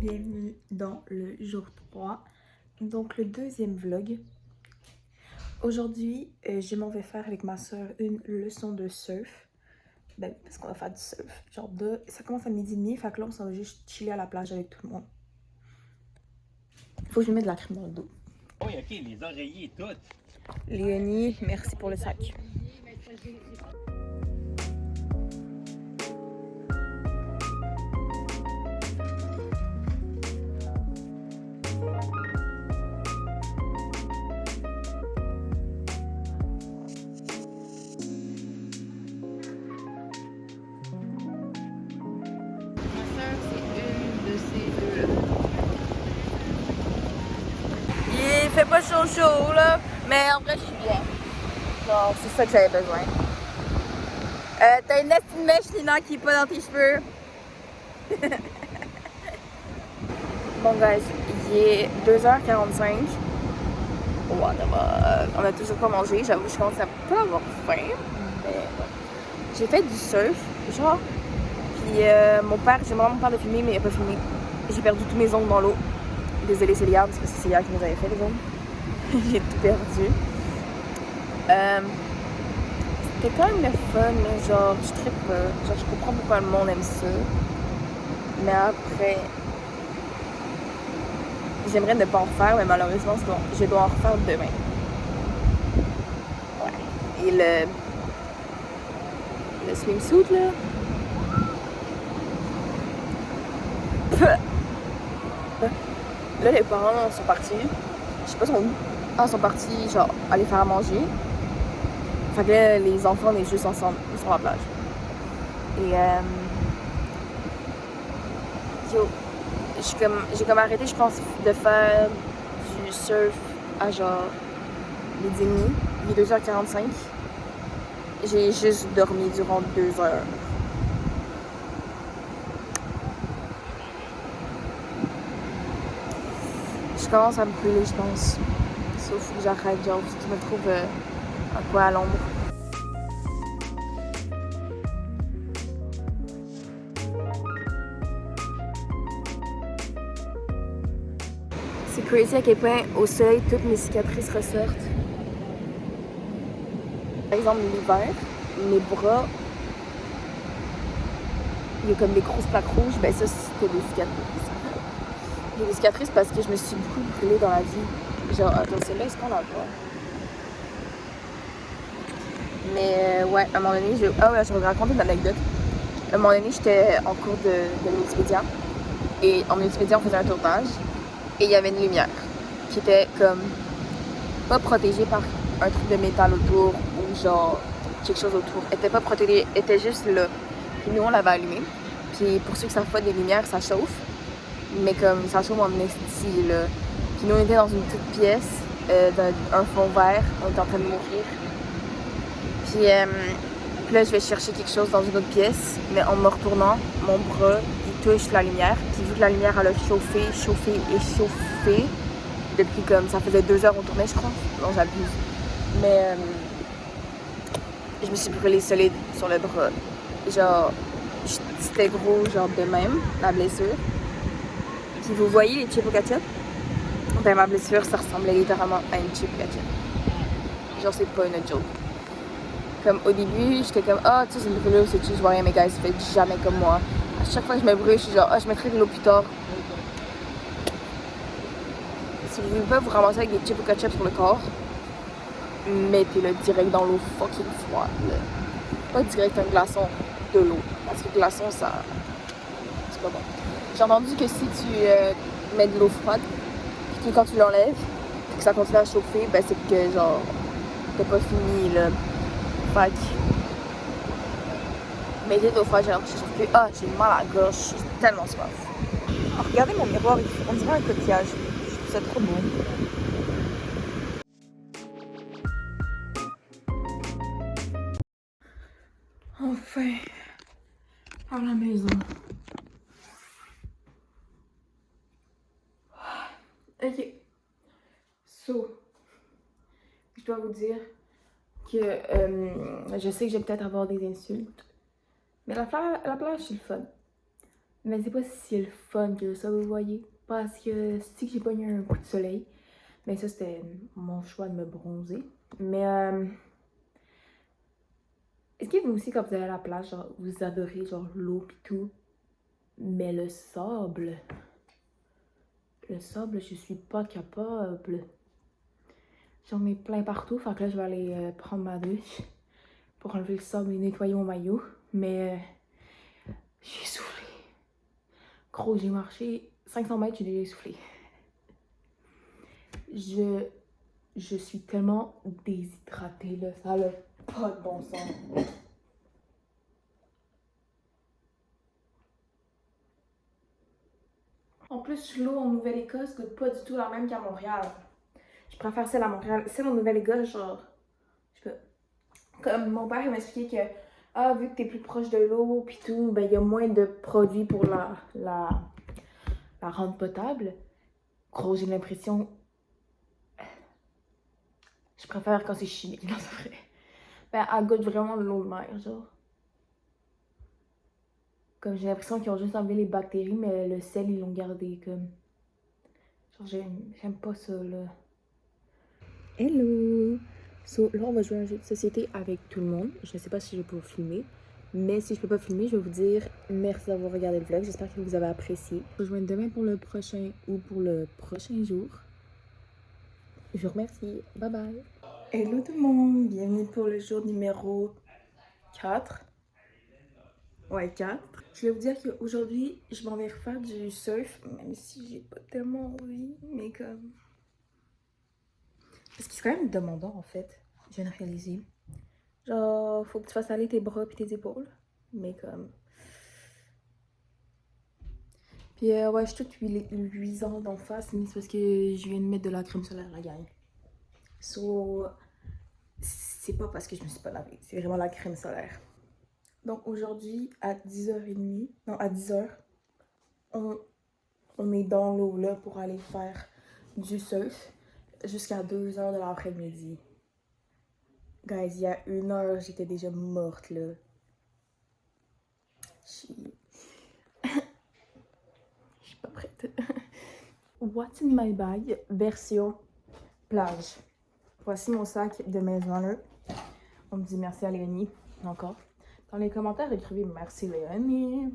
bienvenue dans le jour 3, donc le deuxième vlog. Aujourd'hui, je m'en vais faire avec ma soeur une leçon de surf. Ben, parce qu'on va faire du surf. Ça commence à 12h30, fait que là on s'en va juste chiller à la plage avec tout le monde. Faut que je me mette de la crème dans le dos. Oui, ok, les oreillers, toutes. Léonie, merci pour le sac. Il fait pas chaud là, mais en vrai je suis bien. Non, c'est ça que j'avais besoin. T'as une petite mèche Lina qui est pas dans tes cheveux. Bon guys, il est 2h45. On a toujours pas mangé, j'avoue je commence à pas avoir faim. Mais ouais. J'ai fait du surf, genre. Puis mon père, j'ai demandé à mon père de filmer, mais il a pas filmé. J'ai perdu tous mes ongles dans l'eau. Désolée Célia, parce que c'est Célia qui nous avait fait les ongles. J'ai tout perdu. C'était quand même le fun, mais genre je trippe pas. Genre je comprends pourquoi le monde aime ça. Mais après, j'aimerais ne pas en refaire, mais malheureusement je dois en refaire demain. Ouais. Et le swimsuit là. Là les parents sont partis. Je sais pas sont où. Ah, ils sont partis genre aller faire à manger. Fait que là, les enfants on est juste ensemble sur la plage. Et yo, j'ai comme arrêté je pense de faire du surf à genre 12h30. Il est 2h45. J'ai juste dormi durant 2 heures. Je commence à me brûler, je pense. Sauf que j'arrête, genre, parce que je me trouve un peu à l'ombre. C'est crazy à quel point au soleil, toutes mes cicatrices ressortent. Par exemple, l'hiver, mes bras, il y a comme des grosses plaques rouges, ben ça, c'était des cicatrices. J'ai des cicatrices parce que je me suis beaucoup brûlée dans la vie. Genre, attends, celle-là, est-ce qu'on la voit? Mais ouais, à un moment donné, je vais raconter une anecdote. À un moment donné, j'étais en cours de multimédia. Et en multimédia, on faisait un tournage. Et il y avait une lumière qui était comme pas protégée par un truc de métal autour ou genre quelque chose autour. Elle était pas protégée, elle était juste là. Puis nous, on l'avait allumée. Puis pour ceux qui savent pas, des lumières, ça chauffe. Mais comme ça chauffe en esti, là. Puis nous, on était dans une petite pièce, d'un fond vert. On était en train de mourir. Puis là, je vais chercher quelque chose dans une autre pièce. Mais en me retournant, mon bras, il touche la lumière. Puis vu que la lumière, elle a chauffé, depuis comme, ça faisait 2 heures on tournait, je crois. Non, j'abuse. Mais je me suis brûlée solide sur le bras. Genre, c'était gros, genre de même, la blessure. Puis vous voyez les chips au ketchup? Ben ma blessure, ça ressemblait littéralement à une chip au ketchup. Genre, c'est pas une joke. Comme au début, j'étais comme, ah, tu sais, c'est une brûlure, c'est tout, je vois rien, mais gars, ça fait jamais comme moi. À chaque fois que je me brûle, je suis genre, ah, je mettrai de l'eau plus tard. Si vous voulez pas vous ramasser avec des chips au ketchup sur le corps, mettez-le direct dans l'eau fucking froide. Pas direct un glaçon, de l'eau. Parce que le glaçon, ça, c'est pas bon. J'ai entendu que si tu mets de l'eau froide, puis que quand tu l'enlèves, que ça continue à chauffer, ben c'est que genre, t'as pas fini là. Fait que, mettez de l'eau froide, genre, je chauffe plus. Ah, j'ai mal à la gorge, je suis tellement soif. Alors, regardez mon miroir, on dirait un coquillage. Je trouve ça trop beau. Enfin, à la maison. Ok. So, je dois vous dire que je sais que je vais peut-être avoir des insultes, mais la plage, c'est le fun. Mais c'est pas si le fun que ça, vous voyez. Parce que si j'ai pogné un coup de soleil, mais ça c'était mon choix de me bronzer. Mais est-ce que vous aussi quand vous allez à la plage, genre, vous adorez genre l'eau pis tout, mais le sable, je suis pas capable. J'en mets plein partout, fait que là je vais aller prendre ma douche pour enlever le sable et nettoyer mon maillot. Mais j'ai soufflé. Gros, j'ai marché 500 mètres, j'ai déjà essoufflé. Je suis tellement déshydratée, là, ça n'a pas de bon sens. En plus, l'eau en Nouvelle-Écosse coûte pas du tout la même qu'à Montréal. Je préfère celle à Montréal. Celle en Nouvelle-Écosse, genre, je sais pas. Comme mon père il m'a expliqué que, ah, vu que t'es plus proche de l'eau pis tout, ben, il y a moins de produits pour la rendre potable. Gros, j'ai l'impression. Je préfère quand c'est chimique, non, c'est vrai. Ben, elle goûte vraiment de l'eau de mer, genre. Comme j'ai l'impression qu'ils ont juste enlevé les bactéries, mais le sel, ils l'ont gardé, comme. Genre, j'aime pas ça, là. Hello! So, là, on va jouer à un jeu de société avec tout le monde. Je sais pas si je vais pouvoir filmer. Mais si je peux pas filmer, je vais vous dire merci d'avoir regardé le vlog. J'espère que vous avez apprécié. On se rejoint demain pour le prochain ou pour le prochain jour. Je vous remercie. Bye bye! Hello tout le monde! Bienvenue pour le jour numéro 4. Ouais, 4. Je vais vous dire qu'aujourd'hui, je m'en vais refaire du surf, même si j'ai pas tellement envie, mais comme. Parce que c'est quand même demandant en fait, je viens de réaliser. Genre, faut que tu fasses aller tes bras et tes épaules, mais comme. Puis ouais, je suis toute luisante en face, mais c'est parce que je viens de mettre de la crème solaire, la gang. So, c'est pas parce que je me suis pas lavée, c'est vraiment la crème solaire. Donc aujourd'hui, à 10h30, non, à 10h, on est dans l'eau là pour aller faire du surf jusqu'à 2h de l'après-midi. Guys, il y a 1 heure, j'étais déjà morte là. Je suis pas prête. What's in my bag version plage. Voici mon sac de maison là. On me dit merci à Léonie encore. Dans les commentaires, écrivez merci Léonie.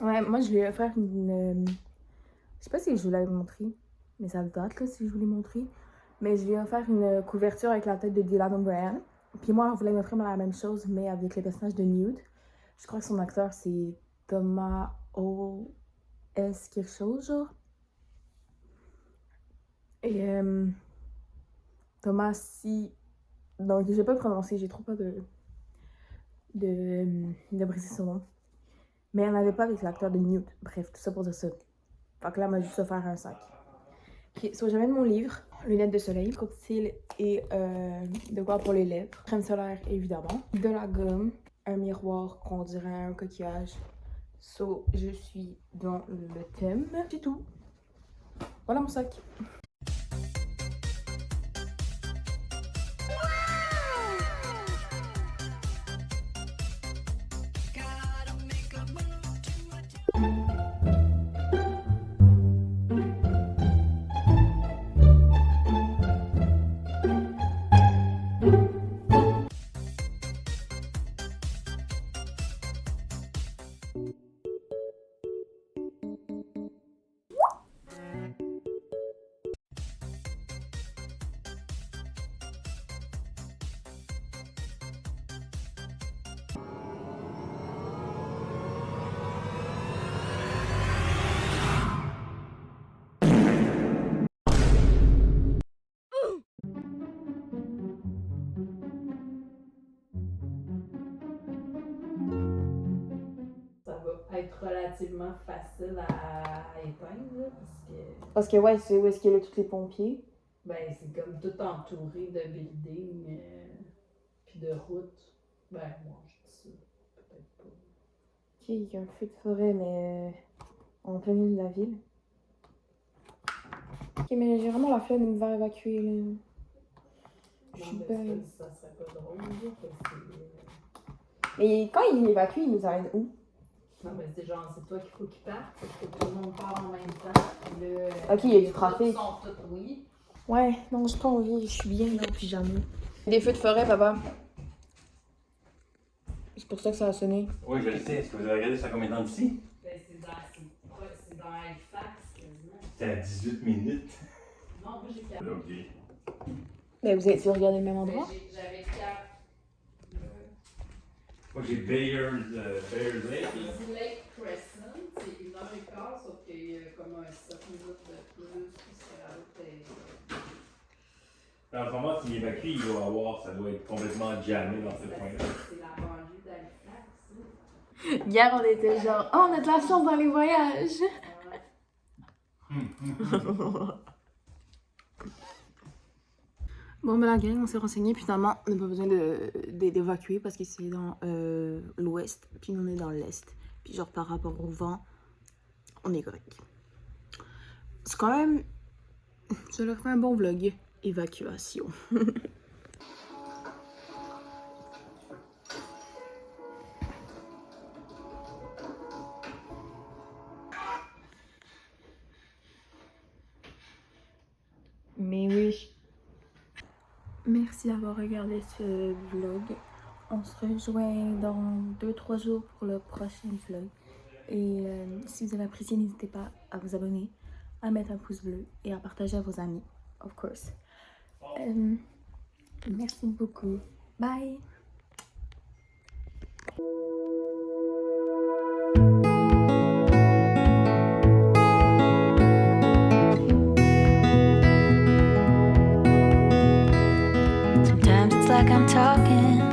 Ouais, moi je lui ai offert une. Je sais pas si je vous l'avais montré, mais ça date là si je vous l'ai montré. Mais je lui ai offert une couverture avec la tête de Dylan O'Brien. Puis moi, elle voulait m'offrir la même chose, mais avec le personnage de Newt. Je crois que son acteur, c'est Thomas O.S. quelque chose, genre. Et Thomas si. Donc, je vais pas le prononcer, j'ai trop peur de briser son nom. Mais elle n'avait pas avec l'acteur de Newt. Bref, tout ça pour dire ça. Fait que là, elle m'a juste offert un sac. Ok, so j'amène mon livre, lunettes de soleil, cocktail et de quoi pour les lèvres, crème solaire évidemment, de la gomme, un miroir qu'on dirait un coquillage. So, je suis dans le thème. C'est tout. Voilà mon sac. Ça va être relativement facile à éteindre, là, Parce que ouais, c'est où est-ce qu'il y a tous les pompiers. ben, c'est comme tout entouré de buildings puis de routes. Ben, moi, je dis ça. Peut-être pas. Ok, il y a un feu de forêt, mais en plein milieu de la ville. Ok, mais j'ai vraiment la flemme de me faire évacuer là. Je suis Non, pas. mais ça serait pas drôle, là, parce que Mais quand il évacue, il nous amène où? Non, mais c'est genre, c'est toi qu'il faut qu'il parte. Faut que tout le monde part en même temps. Puis là, Ok, il y a du les trafic. routes sont toutes, oui. Ouais, non, j'ai pas envie, je suis bien dans le pyjama. Des feux de forêt, papa. C'est pour ça que ça a sonné. Oui, je le sais. Est-ce que vous avez regardé ça combien de temps d'ici? Ben, c'est dans Halifax, quasiment. C'était à 18 minutes. Non, moi j'ai 4. Ok. Mais vous avez-tu regardé le même endroit? J'avais 4. Moi, j'ai Bayers Lake. là. C'est Lake Crescent, c'est 1h15, sauf qu'il y a comme un 7 minutes de plus, puis c'est la route est... Dans le moment, s'il évacue, il doit avoir, ça doit être complètement jammé dans ce point-là. C'est la banlieue d'Halifax, ça. Hier, on était genre, oh, on a de la chance dans les voyages. Bon, ben la gang, on s'est renseigné, puis finalement, on n'a pas besoin d'évacuer parce que c'est dans l'ouest, puis nous on est dans l'est. Puis genre par rapport au vent, on est correct. C'est quand même, ça leur fait un bon vlog, évacuation. Mais oui. Merci d'avoir regardé ce vlog. On se rejoint dans 2-3 jours pour le prochain vlog. Et si vous avez apprécié, n'hésitez pas à vous abonner, à mettre un pouce bleu et à partager à vos amis, of course. Merci beaucoup. Bye! Sometimes it's like I'm talking